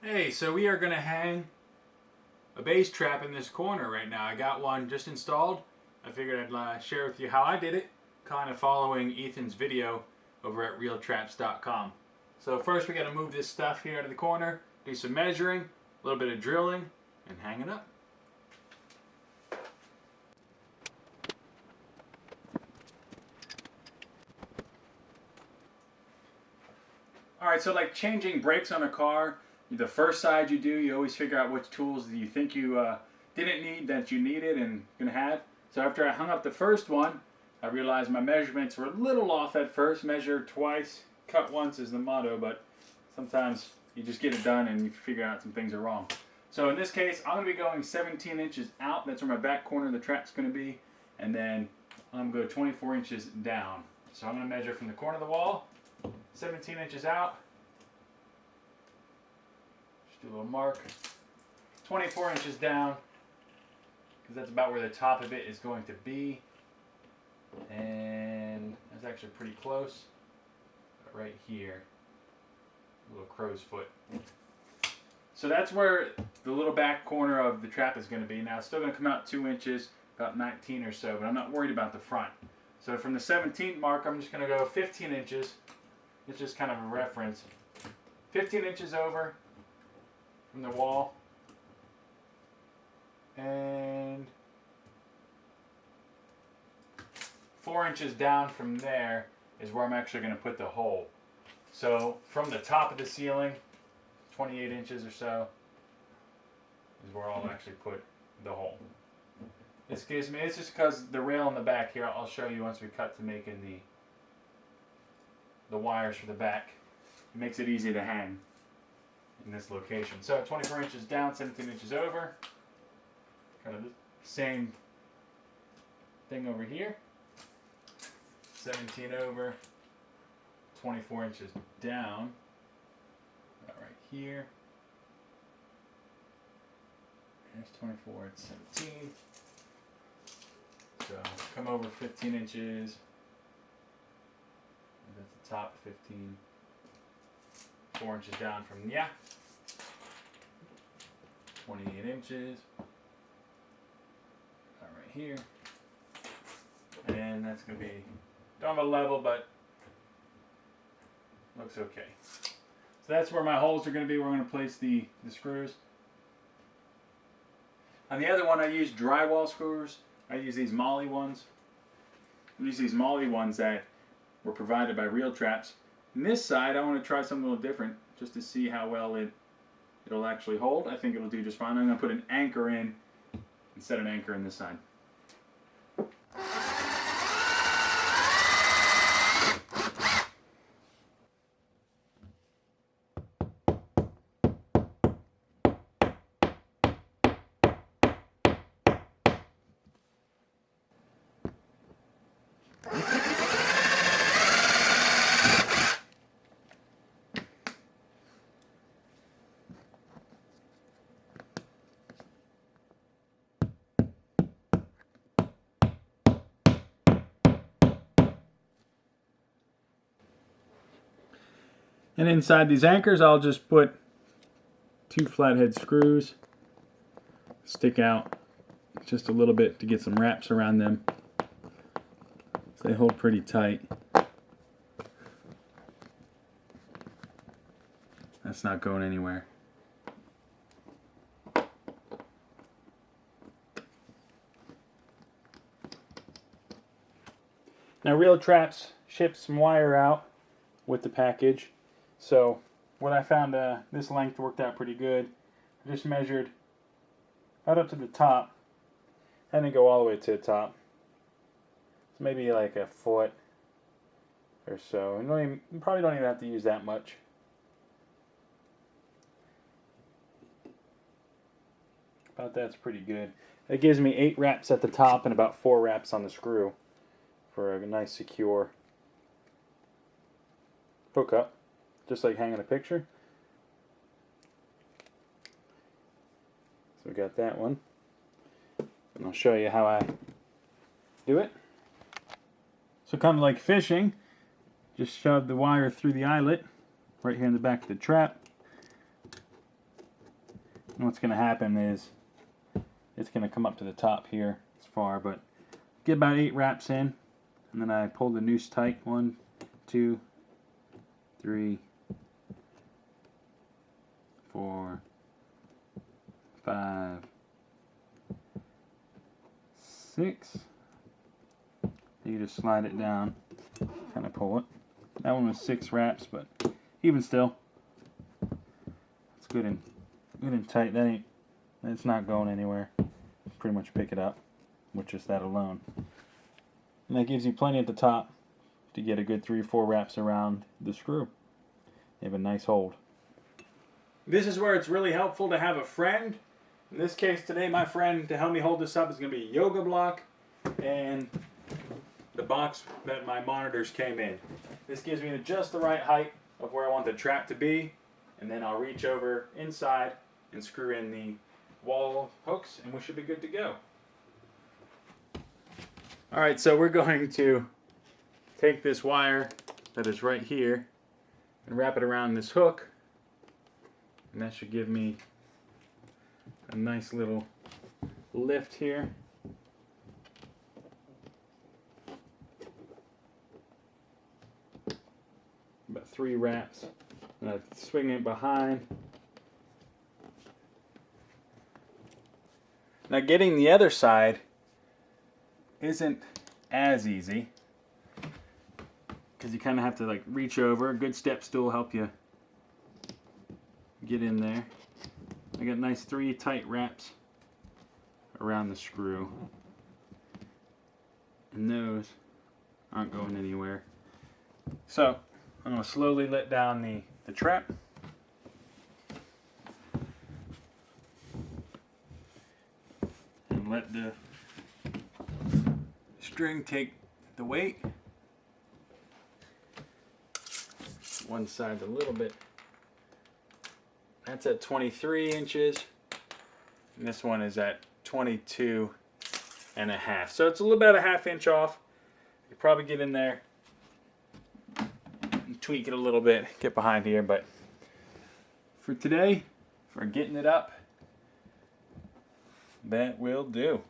Hey, so we are going to hang a bass trap in this corner right now. I got one just installed. I figured I'd share with you how I did it, kind of following Ethan's video over at RealTraps.com. So first we got to move this stuff here out of the corner, do some measuring, a little bit of drilling, and hang it up. Alright, so like changing brakes on a car, the first side you do, you always figure out which tools you think you didn't need that you needed and going to have. So after I hung up the first one, I realized my measurements were a little off at first. Measure twice, cut once is the motto, but sometimes you just get it done and you figure out some things are wrong. So in this case, I'm going to be going 17 inches out. That's where my back corner of the trap's going to be. And then I'm going to go 24 inches down. So I'm going to measure from the corner of the wall, 17 inches out. Just do a little mark. 24 inches down, because that's about where the top of it is going to be. And that's actually pretty close. Right here. A little crow's foot. So that's where the little back corner of the trap is going to be. Now it's still going to come out 2 inches, about 19 or so, but I'm not worried about the front. So from the 17th mark, I'm just going to go 15 inches. It's just kind of a reference. 15 inches over from the wall. And 4 inches down from there is where I'm actually going to put the hole. So from the top of the ceiling, 28 inches or so, is where I'll actually put the hole. This gives me, it's just because the rail in the back here, I'll show you once we cut to making the wires for the back. It makes it easy to hang in this location. So 24 inches down, 17 inches over. Kind of the same thing over here. 17 over, 24 inches down. About right here. There's 24, it's 17. So come over 15 inches. That's the top 15. 4 inches down from 28 inches. About right here. And that's going to be, don't have a level, but looks okay. So that's where my holes are going to be. We're going to place the screws. On the other one, I use drywall screws. I use these Molly ones. I use these Molly ones that were provided by RealTraps. On this side, I want to try something a little different, just to see how well it'll actually hold. I think it'll do just fine. I'm going to put an anchor in and set an anchor in this side. And inside these anchors, I'll just put 2 flathead screws, stick out just a little bit to get some wraps around them. So they hold pretty tight. That's not going anywhere. Now RealTraps ships some wire out with the package. So what I found, this length worked out pretty good. I just measured right up to the top. I didn't go all the way to the top. So maybe like a foot or so. You probably don't even have to use that much. About that's pretty good. It gives me 8 wraps at the top and about 4 wraps on the screw for a nice secure hookup. Just like hanging a picture. So we got that one. And I'll show you how I do it. So kind of like fishing, just shove the wire through the eyelet right here in the back of the trap. And what's going to happen is it's going to come up to the top here as far, but get about 8 wraps in, and then I pull the noose tight. 1, 2, 3, 4, 5, 6. You just slide it down, kind of pull it. That one was 6 wraps, but even still, it's good and tight. It's not going anywhere. Pretty much pick it up with just that alone. And that gives you plenty at the top to get a good 3 or 4 wraps around the screw. You have a nice hold. This is where it's really helpful to have a friend. In this case today, my friend to help me hold this up is going to be Yoga Block and the box that my monitors came in. This gives me just the right height of where I want the trap to be, and then I'll reach over inside and screw in the wall hooks, and we should be good to go. Alright, so we're going to take this wire that is right here and wrap it around this hook, and that should give me a nice little lift here. About 3 wraps, and I swing it behind. Now getting the other side isn't as easy because you kind of have to like reach over. A good step stool will help you get in there. I got nice 3 tight wraps around the screw, and those aren't going anywhere. So I'm going to slowly let down the trap. And let the string take the weight. One side's a little bit, that's at 23 inches. And this one is at 22 and a half. So it's a little about a ½ inch off. You probably get in there, tweak it a little bit, get behind here, but for today, for getting it up, that will do.